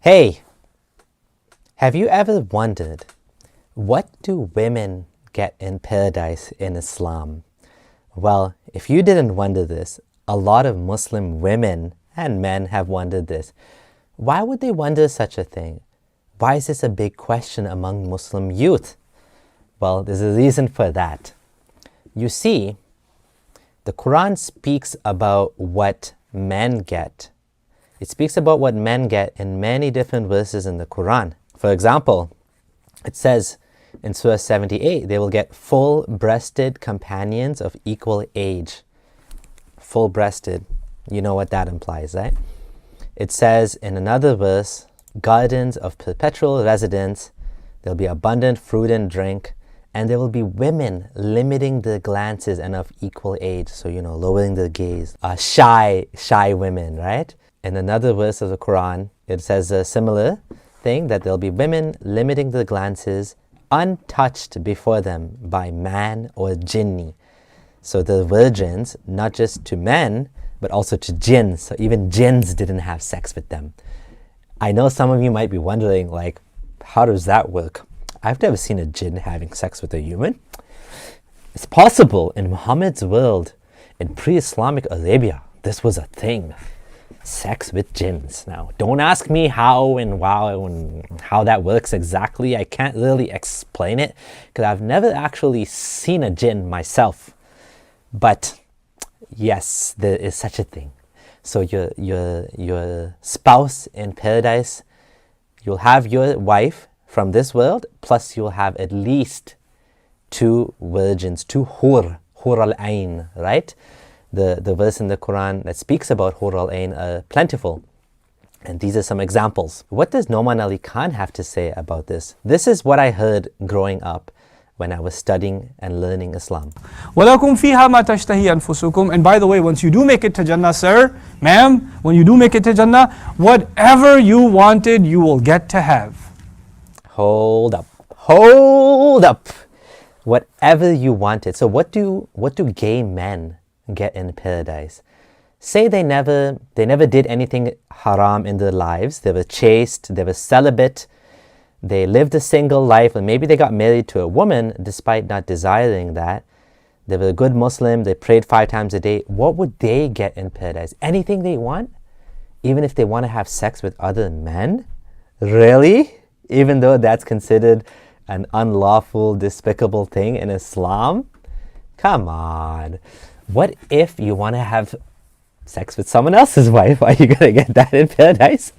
Hey, have you ever wondered, what do women get in paradise in Islam? Well, if you didn't wonder this, a lot of Muslim women and men have wondered this. Why would they wonder such a thing? Why is this a big question among Muslim youth? Well, there's a reason for that. You see, the Quran speaks about what men get. It speaks about what men get in many different verses in the Quran. For example, it says in Surah 78, they will get full-breasted companions of equal age. Full-breasted, you know what that implies, right? It says in another verse, gardens of perpetual residence, there'll be abundant fruit and drink, and there will be women limiting their glances and of equal age, so lowering their gaze. Shy women, right? In another verse of the Quran, it says a similar thing, that there'll be women limiting their glances untouched before them by man or jinni. So the virgins, not just to men, but also to jinns. So even jinns didn't have sex with them. I know some of you might be wondering, like, how does that work? I've never seen a jinn having sex with a human. It's possible in Muhammad's world, in pre-Islamic Arabia, this was a thing. Sex with jinns. Now, don't ask me how and how that works exactly. I can't really explain it because I've never actually seen a jinn myself. But yes, there is such a thing. So your spouse in paradise, you'll have your wife from this world, plus you'll have at least 2 virgins, 2 hur al-ain, right? The verse in the Quran that speaks about hur al-ain are plentiful. And these are some examples. What does Nouman Ali Khan have to say about this? This is what I heard growing up when I was studying and learning Islam. وَلَكُمْ فِيهَا مَا تَشْتَهِي أَنفُسُكُمْ. And by the way, once you do make it to Jannah, sir, ma'am, when you do make it to Jannah, whatever you wanted, you will get to have. Hold up. Whatever you wanted. So what do gay men get in paradise? Say they never did anything haram in their lives. They were chaste, they were celibate, they lived a single life, and maybe they got married to a woman despite not desiring that. They were a good Muslim, they prayed 5 times a day. What would they get in paradise? Anything they want? Even if they want to have sex with other men? Really? Even though that's considered an unlawful, despicable thing in Islam? Come on. What if you want to have sex with someone else's wife? Are you going to get that in paradise?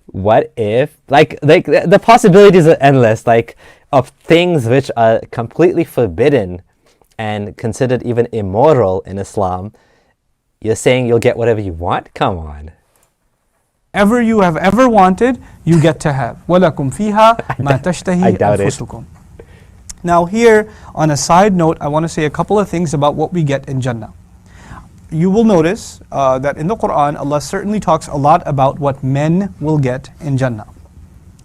What if, like the possibilities are endless, like of things which are completely forbidden and considered even immoral in Islam. You're saying you'll get whatever you want? Come on. Whatever you have ever wanted, you get to have. وَلَكُمْ فِيهَا مَا تَشْتَهِي أَنفُسُكُمْ. Now here, on a side note, I want to say a couple of things about what we get in Jannah. You will notice that in the Quran, Allah certainly talks a lot about what men will get in Jannah.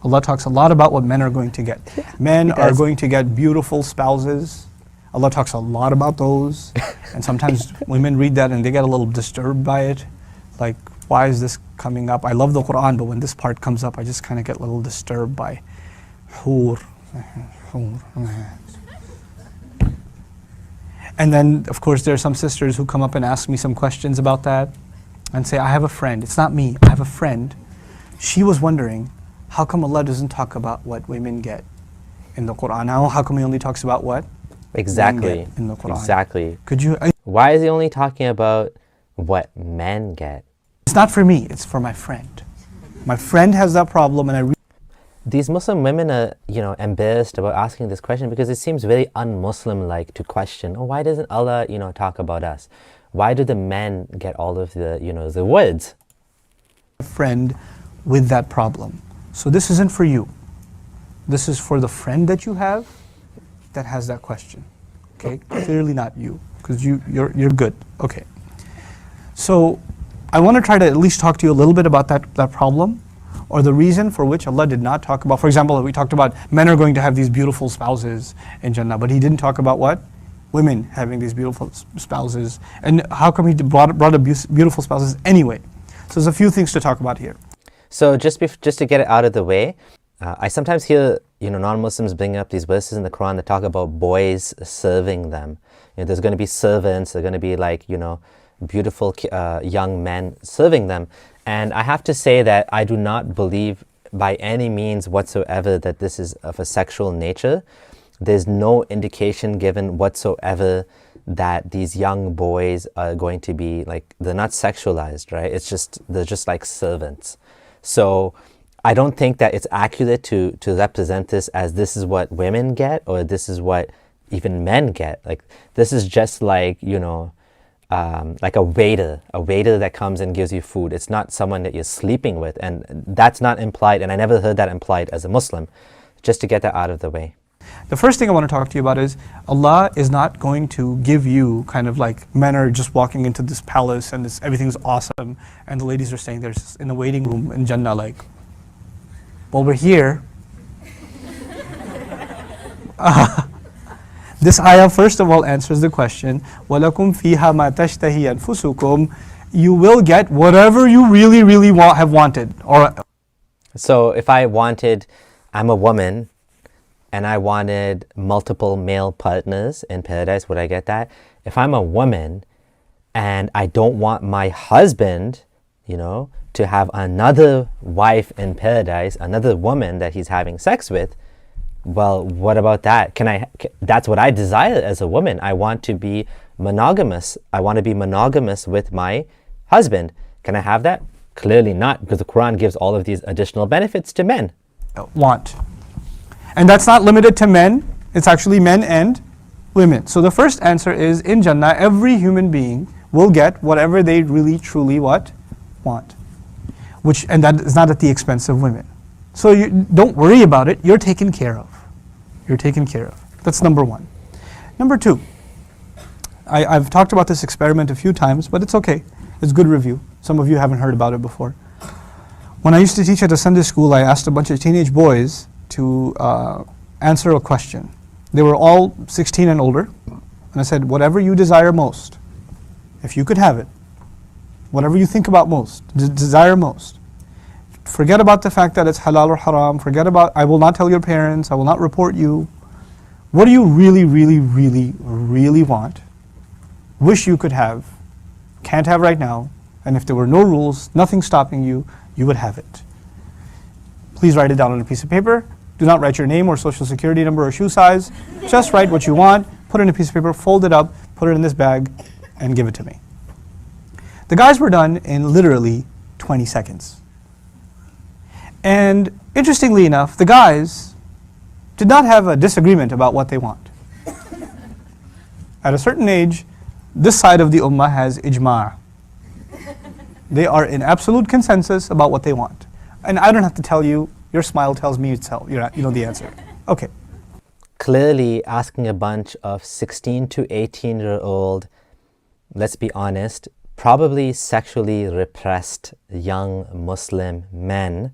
Allah talks a lot about what men are going to get. Men are going to get beautiful spouses. Allah talks a lot about those. And sometimes women read that and they get a little disturbed by it. Like, why is this coming up? I love the Quran, but when this part comes up, I just kind of get a little disturbed by hur. And then, of course, there are some sisters who come up and ask me some questions about that and say, I have a friend. It's not me. I have a friend. She was wondering, how come Allah doesn't talk about what women get in the Quran? How come He only talks about what exactly men get in the Quran? Exactly. Could you? Why is He only talking about what men get? It's not for me. It's for my friend. My friend has that problem, and These Muslim women are, embarrassed about asking this question because it seems very un-Muslim-like to question, oh, why doesn't Allah, talk about us? Why do the men get all of the, the words? A friend with that problem. So this isn't for you. This is for the friend that you have that has that question. Okay? Clearly not you, because you're good. Okay. So I want to try to at least talk to you a little bit about that problem, or the reason for which Allah did not talk about. For example, we talked about men are going to have these beautiful spouses in Jannah, but He didn't talk about what? Women having these beautiful spouses. And how come He brought beautiful spouses anyway? So there's a few things to talk about here. So just to get it out of the way, I sometimes hear non-Muslims bring up these verses in the Quran that talk about boys serving them. There's going to be servants. They're going to be like beautiful young men serving them. And I have to say that I do not believe by any means whatsoever that this is of a sexual nature. There's no indication given whatsoever that these young boys are going to be they're not sexualized, right? They're just like servants. So I don't think that it's accurate to represent this is what women get, or this is what even men get. This is just like a waiter that comes and gives you food. It's not someone that you're sleeping with, and that's not implied, and I never heard that implied as a Muslim, just to get that out of the way. The first thing I want to talk to you about is Allah is not going to give you kind of like men are just walking into this palace and everything's awesome and the ladies are staying there in the waiting room in Jannah well, we're here. This ayah first of all answers the question, وَلَكُمْ فِيهَا مَا تَشْتَهِي أَنفُسُكُمْ. You will get whatever you really, really have wanted. So if I'm a woman, and I wanted multiple male partners in paradise, would I get that? If I'm a woman and I don't want my husband, to have another wife in paradise, another woman that he's having sex with, well, what about that? That's what I desire as a woman. I want to be monogamous. I want to be monogamous with my husband. Can I have that? Clearly not, because the Quran gives all of these additional benefits to men. Want. And that's not limited to men, it's actually men and women. So the first answer is, in Jannah, every human being will get whatever they really, truly want. And that is not at the expense of women. So you don't worry about it, you're taken care of. You're taken care of. That's number one. Number two, I've talked about this experiment a few times, but it's okay. It's good review. Some of you haven't heard about it before. When I used to teach at a Sunday school, I asked a bunch of teenage boys to answer a question. They were all 16 and older, and I said, whatever you desire most, if you could have it, whatever you think about most, desire most, forget about the fact that it's halal or haram, forget about, I will not tell your parents, I will not report you. What do you really, really, really, really want, wish you could have, can't have right now, and if there were no rules, nothing stopping you, you would have it. Please write it down on a piece of paper. Do not write your name or social security number or shoe size. Just write what you want, put it in a piece of paper, fold it up, put it in this bag, and give it to me. The guys were done in literally 20 seconds. And interestingly enough, the guys did not have a disagreement about what they want. At a certain age, this side of the ummah has ijma'. They are in absolute consensus about what they want. And I don't have to tell you, your smile tells me you know the answer. Okay. Clearly asking a bunch of 16 to 18-year-old, let's be honest, probably sexually repressed young Muslim men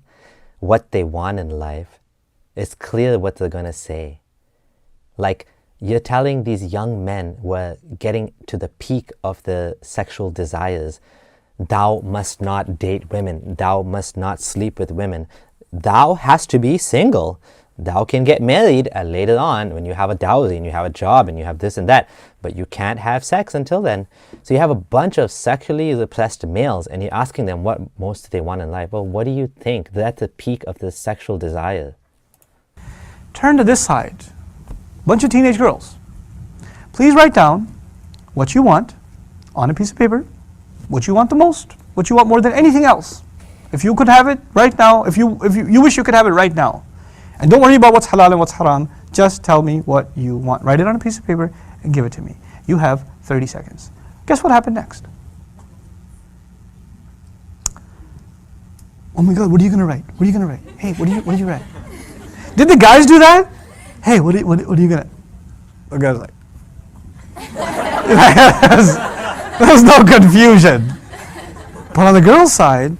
what they want in life, it's clear what they're going to say. You're telling these young men who are getting to the peak of their sexual desires, thou must not date women, thou must not sleep with women, thou has to be single. Thou can get married later on when you have a dowry and you have a job and you have this and that, but you can't have sex until then. So you have a bunch of sexually repressed males and you're asking them what most do they want in life. Well, what do you think? They're at the peak of the sexual desire. Turn to this side. Bunch of teenage girls. Please write down what you want on a piece of paper, what you want the most, what you want more than anything else. If you could have it right now, if you wish you could have it right now. And don't worry about what's halal and what's haram. Just tell me what you want. Write it on a piece of paper and give it to me. You have 30 seconds. Guess what happened next? Oh my God, what are you going to write? What are you going to write? Hey, what did you write? Did the guys do that? Hey, what are you going to... The guy's like... There's no confusion. But on the girl's side,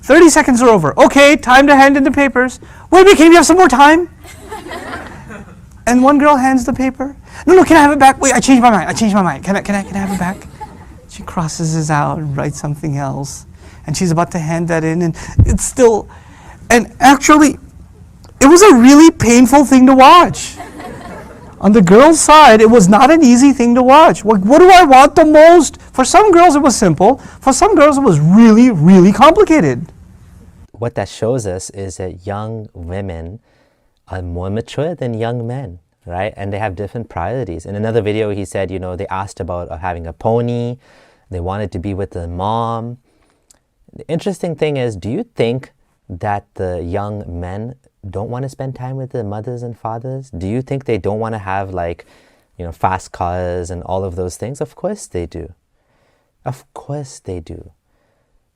30 seconds are over. Okay, time to hand in the papers. Wait, can you have some more time? And one girl hands the paper. No, can I have it back? Wait, I changed my mind. Can I have it back? She crosses it out and writes something else. and she's about to hand that in, and it's still, and actually, it was a really painful thing to watch. On the girl's side, it was not an easy thing to watch. What do I want the most? For some girls, it was simple. For some girls, it was really, really complicated. What that shows us is that young women are more mature than young men, right? And they have different priorities. In another video, he said, you know, they asked about having a pony. They wanted to be with their mom. The interesting thing is, do you think that the young men don't want to spend time with their mothers and fathers? Do you think they don't want to have, like, you know, fast cars and all of those things? Of course they do. Of course they do.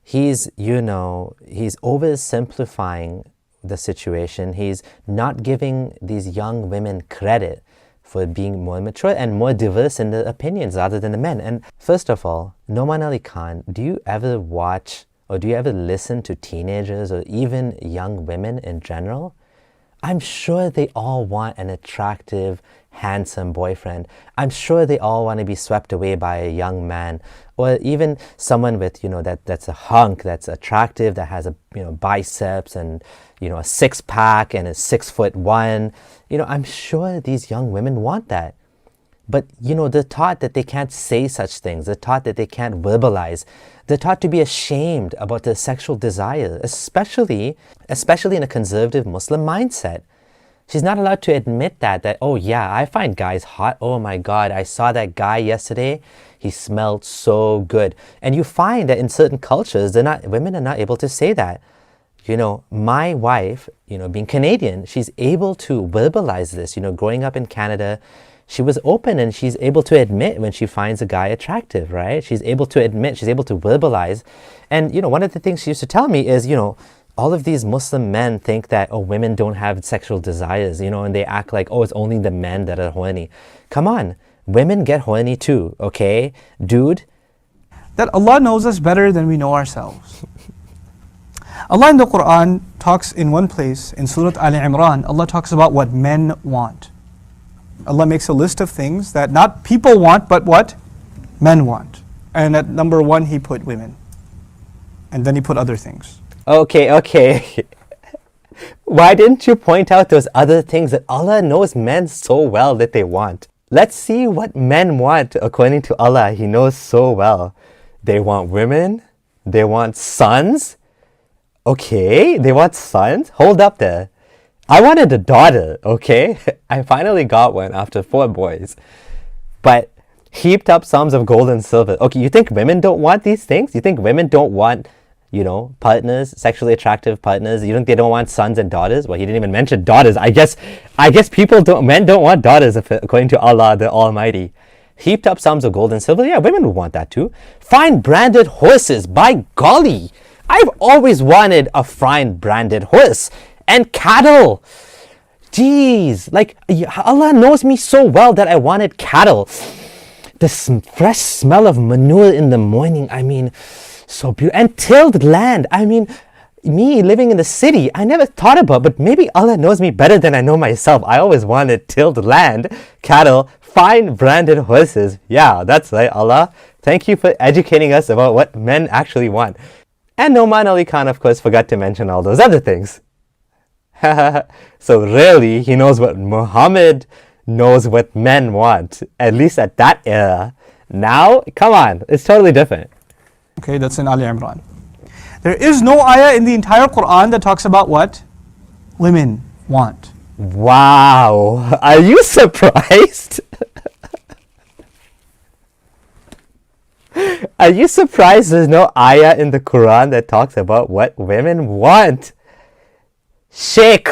He's, you know, he's oversimplifying the situation. He's not giving these young women credit for being more mature and more diverse in their opinions rather than the men. And first of all, Noman Ali Khan, do you ever watch or do you ever listen to teenagers or even young women in general? I'm sure they all want an attractive, handsome boyfriend. I'm sure they all want to be swept away by a young man, or even someone with, you know, that's a hunk, that's attractive, that has a, you know, biceps and, you know, a six-pack and is 6'1". You know, I'm sure these young women want that. But, you know, they're taught that they can't say such things. They're taught that they can't verbalize. They're taught to be ashamed about their sexual desire, especially in a conservative Muslim mindset. She's not allowed to admit that, oh yeah, I find guys hot. Oh my God, I saw that guy yesterday. He smelled so good. And you find that in certain cultures, women are not able to say that. You know, my wife, you know, being Canadian, she's able to verbalize this. You know, growing up in Canada, she was open and she's able to admit when she finds a guy attractive, right? She's able to admit, she's able to verbalize. And, you know, one of the things she used to tell me is, you know, all of these Muslim men think that, oh, women don't have sexual desires, you know, and they act like, oh, it's only the men that are horny. Come on, women get horny too, okay? Dude. That Allah knows us better than we know ourselves. Allah in the Quran talks in one place, in Surah Al-Imran, Allah talks about what men want. Allah makes a list of things that not people want, but what? Men want. And at number 1, He put women. And then He put other things. Okay. Why didn't you point out those other things that Allah knows men so well that they want? Let's see what men want according to Allah. He knows so well. They want women. They want sons. Okay, they want sons? Hold up there. I wanted a daughter, okay? I finally got one after 4 boys. But heaped up sums of gold and silver. Okay, you think women don't want these things? You think women don't want, you know, partners, sexually attractive partners? You think they don't want sons and daughters? Well, he didn't even mention daughters. I guess men don't want daughters according to Allah the Almighty. Heaped up sums of gold and silver. Yeah, women would want that too. Fine branded horses. By golly, I've always wanted a fine branded horse. And cattle. Jeez, like Allah knows me so well that I wanted cattle. The fresh smell of manure in the morning, I mean, so beautiful. And tilled land, I mean, me living in the city, I never thought about, but maybe Allah knows me better than I know myself. I always wanted tilled land, cattle, fine branded horses. Yeah, that's right, Allah. Thank you for educating us about what men actually want. And Noman Ali Khan, of course, forgot to mention all those other things. So really, he knows what Muhammad knows what men want, at least at that era. Now, come on, it's totally different. Okay, that's in Ali Imran. There is no ayah in the entire Quran that talks about what women want. Wow, are you surprised? Are you surprised there's no ayah in the Quran that talks about what women want? Sheikh,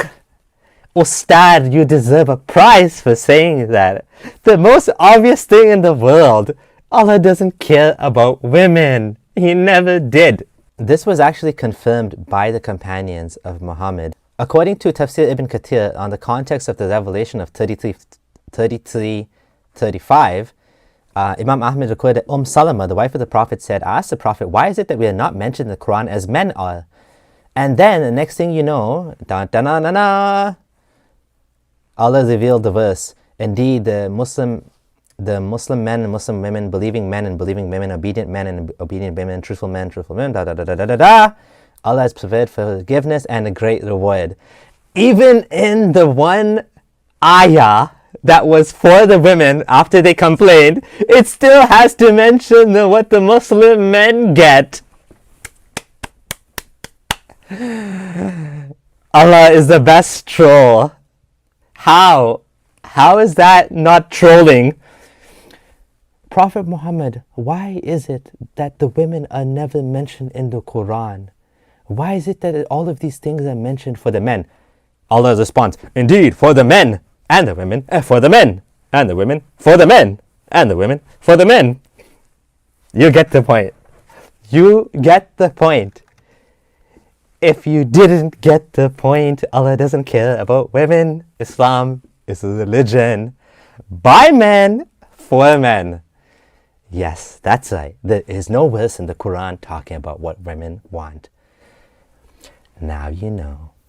Ustad, you deserve a prize for saying that. The most obvious thing in the world, Allah doesn't care about women. He never did. This was actually confirmed by the companions of Muhammad. According to Tafsir Ibn Kathir, on the context of the revelation of 33:35, Imam Ahmad recorded that Salama, the wife of the Prophet, said, I asked the Prophet, why is it that we are not mentioned in the Quran as men are? And then the next thing you know, Allah revealed the verse. Indeed, the the Muslim men and Muslim women, believing men and believing women, obedient men and obedient women, truthful men, truthful women, da da da da da da da. Allah has provided forgiveness and a great reward. Even in the one ayah that was for the women after they complained, it still has to mention what the Muslim men get. Allah is the best troll. How? How is that not trolling? Prophet Muhammad, why is it that the women are never mentioned in the Quran? Why is it that all of these things are mentioned for the men? Allah's response, indeed, for the men and the women, for the men and the women, for the men and the women, for the men. You get the point. You get the point. If you didn't get the point, Allah doesn't care about women. Islam is a religion by men, for men. Yes, that's right. There is no verse in the Quran talking about what women want. Now you know.